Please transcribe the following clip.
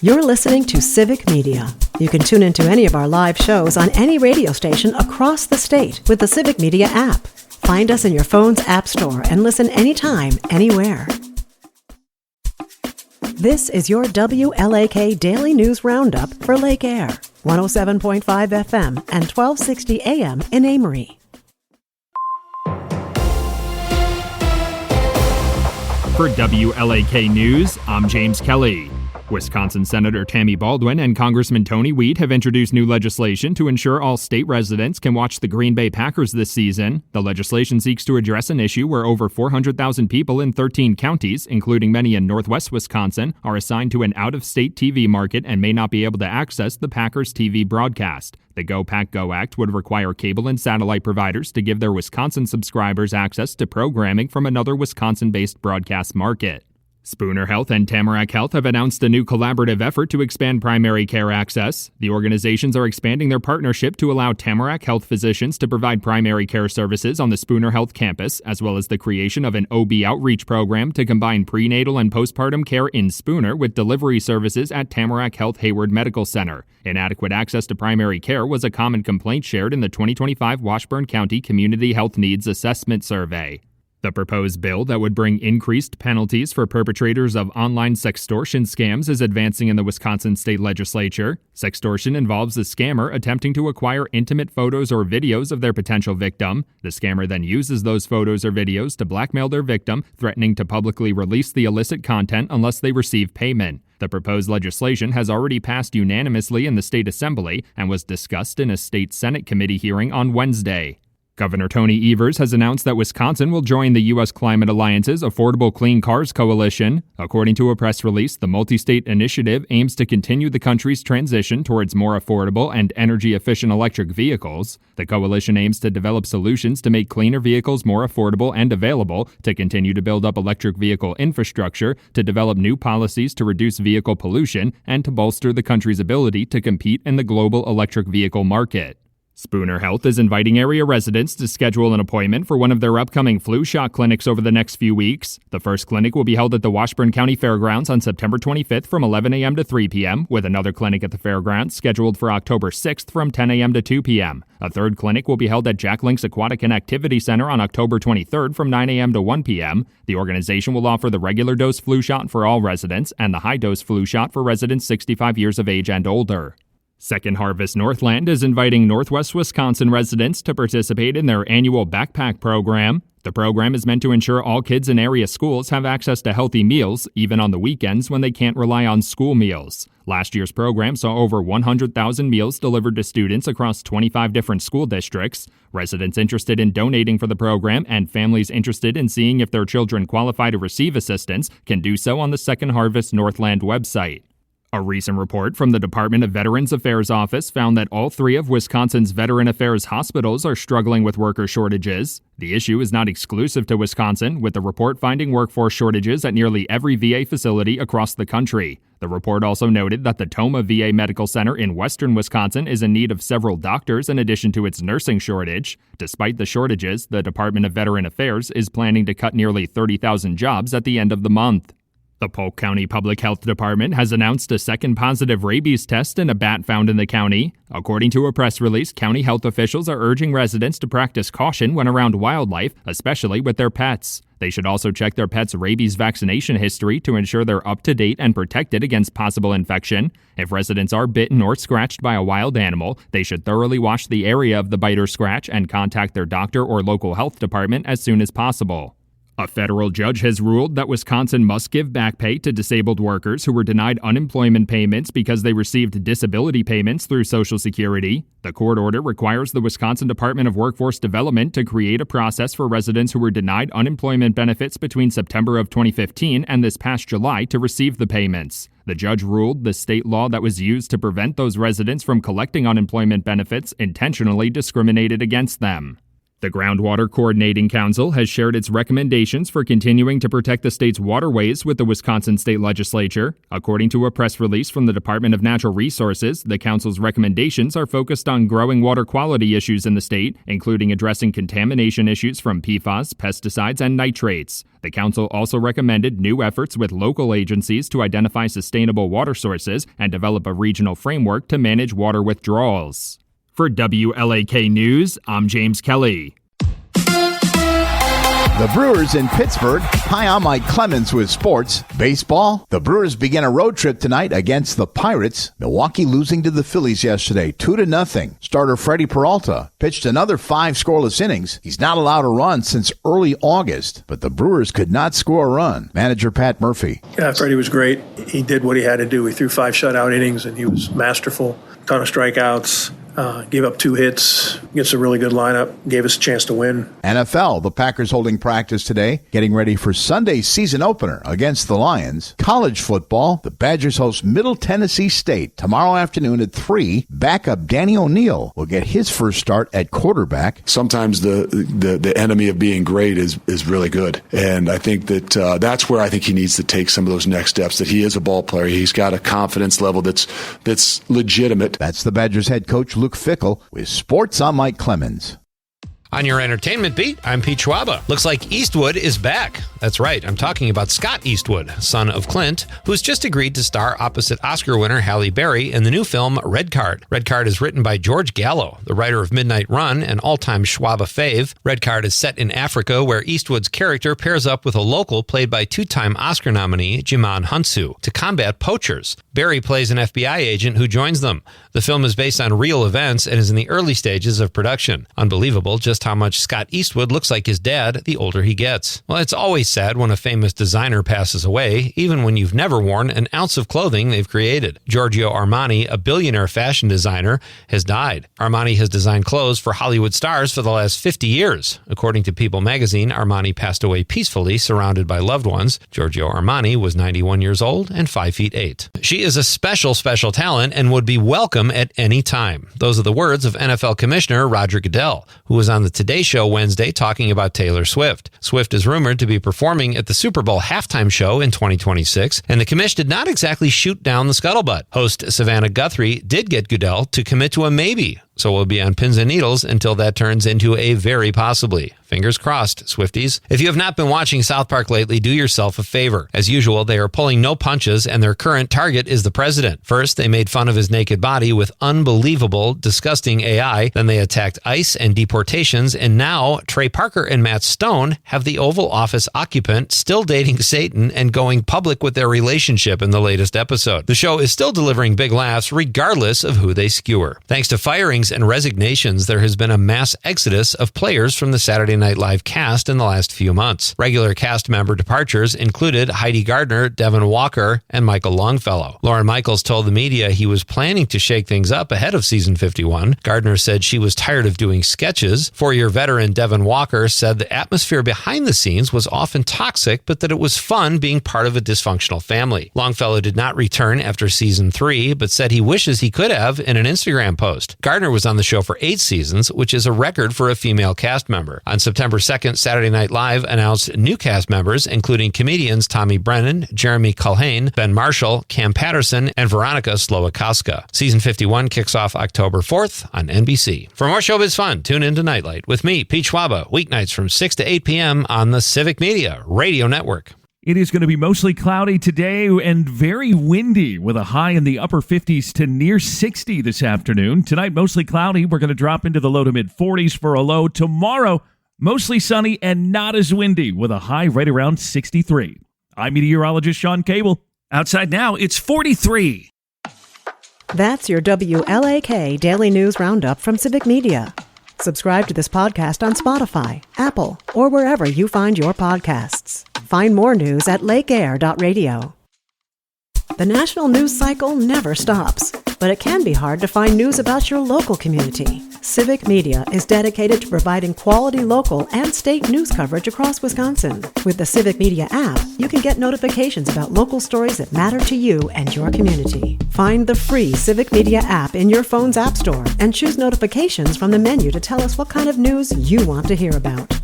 You're listening to Civic Media. You can tune into any of our live shows on any radio station across the state with the Civic Media app. Find us in your phone's app store and listen anytime, anywhere. This is your WLAK Daily News Roundup for Lake Air, 107.5 FM and 1260 AM in Amory. For WLAK News, I'm James Kelly. Wisconsin Senator Tammy Baldwin and Congressman Tony Weed have introduced new legislation to ensure all state residents can watch the Green Bay Packers this season. The legislation seeks to address an issue where over 400,000 people in 13 counties, including many in northwest Wisconsin, are assigned to an out-of-state TV market and may not be able to access the Packers TV broadcast. The Go Pack Go Act would require cable and satellite providers to give their Wisconsin subscribers access to programming from another Wisconsin-based broadcast market. Spooner Health and Tamarack Health have announced a new collaborative effort to expand primary care access. The organizations are expanding their partnership to allow Tamarack Health physicians to provide primary care services on the Spooner Health campus, as well as the creation of an OB outreach program to combine prenatal and postpartum care in Spooner with delivery services at Tamarack Health Hayward Medical Center. Inadequate access to primary care was a common complaint shared in the 2025 Washburn County Community Health Needs Assessment Survey. The proposed bill that would bring increased penalties for perpetrators of online sextortion scams is advancing in the Wisconsin state legislature. Sextortion involves the scammer attempting to acquire intimate photos or videos of their potential victim. The scammer then uses those photos or videos to blackmail their victim, threatening to publicly release the illicit content unless they receive payment. The proposed legislation has already passed unanimously in the state assembly and was discussed in a state Senate committee hearing on Wednesday. Governor Tony Evers has announced that Wisconsin will join the U.S. Climate Alliance's Affordable Clean Cars Coalition. According to a press release, the multi-state initiative aims to continue the country's transition towards more affordable and energy-efficient electric vehicles. The coalition aims to develop solutions to make cleaner vehicles more affordable and available, to continue to build up electric vehicle infrastructure, to develop new policies to reduce vehicle pollution, and to bolster the country's ability to compete in the global electric vehicle market. Spooner Health is inviting area residents to schedule an appointment for one of their upcoming flu shot clinics over the next few weeks. The first clinic will be held at the Washburn County Fairgrounds on September 25th from 11 a.m. to 3 p.m., with another clinic at the fairgrounds scheduled for October 6th from 10 a.m. to 2 p.m. A third clinic will be held at Jack Link's Aquatic and Activity Center on October 23rd from 9 a.m. to 1 p.m. The organization will offer the regular dose flu shot for all residents and the high dose flu shot for residents 65 years of age and older. Second Harvest Northland is inviting Northwest Wisconsin residents to participate in their annual backpack program. The program is meant to ensure all kids in area schools have access to healthy meals, even on the weekends when they can't rely on school meals. Last year's program saw over 100,000 meals delivered to students across 25 different school districts. Residents interested in donating for the program and families interested in seeing if their children qualify to receive assistance can do so on the Second Harvest Northland website. A recent report from the Department of Veterans Affairs Office found that all three of Wisconsin's Veteran Affairs hospitals are struggling with worker shortages. The issue is not exclusive to Wisconsin, with the report finding workforce shortages at nearly every VA facility across the country. The report also noted that the Toma VA Medical Center in western Wisconsin is in need of several doctors in addition to its nursing shortage. Despite the shortages, the Department of Veteran Affairs is planning to cut nearly 30,000 jobs at the end of the month. The Polk County Public Health Department has announced a second positive rabies test in a bat found in the county. According to a press release, county health officials are urging residents to practice caution when around wildlife, especially with their pets. They should also check their pet's rabies vaccination history to ensure they're up to date and protected against possible infection. If residents are bitten or scratched by a wild animal, they should thoroughly wash the area of the bite or scratch and contact their doctor or local health department as soon as possible. A federal judge has ruled that Wisconsin must give back pay to disabled workers who were denied unemployment payments because they received disability payments through Social Security. The court order requires the Wisconsin Department of Workforce Development to create a process for residents who were denied unemployment benefits between September of 2015 and this past July to receive the payments. The judge ruled the state law that was used to prevent those residents from collecting unemployment benefits intentionally discriminated against them. The Groundwater Coordinating Council has shared its recommendations for continuing to protect the state's waterways with the Wisconsin State Legislature. According to a press release from the Department of Natural Resources, the council's recommendations are focused on growing water quality issues in the state, including addressing contamination issues from PFAS, pesticides, and nitrates. The council also recommended new efforts with local agencies to identify sustainable water sources and develop a regional framework to manage water withdrawals. For WLAK News, I'm James Kelly. The Brewers in Pittsburgh. Hi, I'm Mike Clemens with sports. Baseball. The Brewers begin a road trip tonight against the Pirates. Milwaukee losing to the Phillies yesterday, 2-0. Starter Freddie Peralta pitched another 5 scoreless innings. He's not allowed a run since early August, but the Brewers could not score a run. Manager Pat Murphy. Yeah, Freddie was great. He did what he had to do. He threw 5 shutout innings, and he was masterful. Ton of strikeouts. Gave up 2 hits against a really good lineup, gave us a chance to win. NFL, the Packers holding practice today, getting ready for Sunday's season opener against the Lions. College football, the Badgers host Middle Tennessee State tomorrow afternoon at 3. Backup Danny O'Neal will get his first start at quarterback. Sometimes the enemy of being great is really good, and I think that that's where I think he needs to take some of those next steps, that he is a ball player. He's got a confidence level that's legitimate. That's the Badgers head coach Luke Fickell. With sports, I'm Mike Clemens. On your entertainment beat, I'm Pete Schwaba. Looks like Eastwood is back. That's right, I'm talking about Scott Eastwood, son of Clint, who's just agreed to star opposite Oscar winner Halle Berry in the new film Red Card. Red Card is written by George Gallo, the writer of Midnight Run, an all-time Schwaba fave. Red Card is set in Africa, where Eastwood's character pairs up with a local played by 2-time Oscar nominee Djimon Hounsou to combat poachers. Berry plays an FBI agent who joins them. The film is based on real events and is in the early stages of production. Unbelievable just how much Scott Eastwood looks like his dad the older he gets. Well, it's always sad when a famous designer passes away, even when you've never worn an ounce of clothing they've created. Giorgio Armani, a billionaire fashion designer, has died. Armani has designed clothes for Hollywood stars for the last 50 years. According to People magazine, Armani passed away peacefully, surrounded by loved ones. Giorgio Armani was 91 years old and 5'8". She is a special talent and would be welcome at any time. Those are the words of NFL Commissioner Roger Goodell, who was on the Today Show Wednesday talking about Taylor Swift. Swift is rumored to be performing at the Super Bowl halftime show in 2026, and the commish did not exactly shoot down the scuttlebutt. Host Savannah Guthrie did get Goodell to commit to a maybe, so we'll be on pins and needles until that turns into a very possibly. Fingers crossed, Swifties. If you have not been watching South Park lately, do yourself a favor. As usual, they are pulling no punches, and their current target is the president. First, they made fun of his naked body with unbelievable, disgusting AI. Then they attacked ICE and deportations, and now Trey Parker and Matt Stone have the Oval Office occupant still dating Satan and going public with their relationship in the latest episode. The show is still delivering big laughs regardless of who they skewer. Thanks to firings and resignations, there has been a mass exodus of players from the Saturday Night Live cast in the last few months. Regular cast member departures included Heidi Gardner, Devin Walker, and Michael Longfellow. Lorne Michaels told the media he was planning to shake things up ahead of season 51. Gardner said she was tired of doing sketches. 4-year veteran Devin Walker said the atmosphere behind the scenes was often toxic, but that it was fun being part of a dysfunctional family. Longfellow did not return after season 3, but said he wishes he could have in an Instagram post. Gardner was on the show for 8 seasons, which is a record for a female cast member. On September 2nd, Saturday Night Live announced new cast members, including comedians Tommy Brennan, Jeremy Culhane, Ben Marshall, Cam Patterson, and Veronica Slowakowska. Season 51 kicks off October 4th on NBC. For more showbiz fun, tune into Nightlight with me, Pete Schwaba, weeknights from 6 to 8 p.m. on the Civic Media Radio Network. It is going to be mostly cloudy today and very windy with a high in the upper 50s to near 60 this afternoon. Tonight, mostly cloudy. We're going to drop into the low to mid 40s for a low. Tomorrow, mostly sunny and not as windy with a high right around 63. I'm meteorologist Sean Cable. Outside now, it's 43. That's your WLAK Daily News Roundup from Civic Media. Subscribe to this podcast on Spotify, Apple, or wherever you find your podcasts. Find more news at lakeair.radio. The national news cycle never stops, but it can be hard to find news about your local community. Civic Media is dedicated to providing quality local and state news coverage across Wisconsin. With the Civic Media app, you can get notifications about local stories that matter to you and your community. Find the free Civic Media app in your phone's app store and choose notifications from the menu to tell us what kind of news you want to hear about.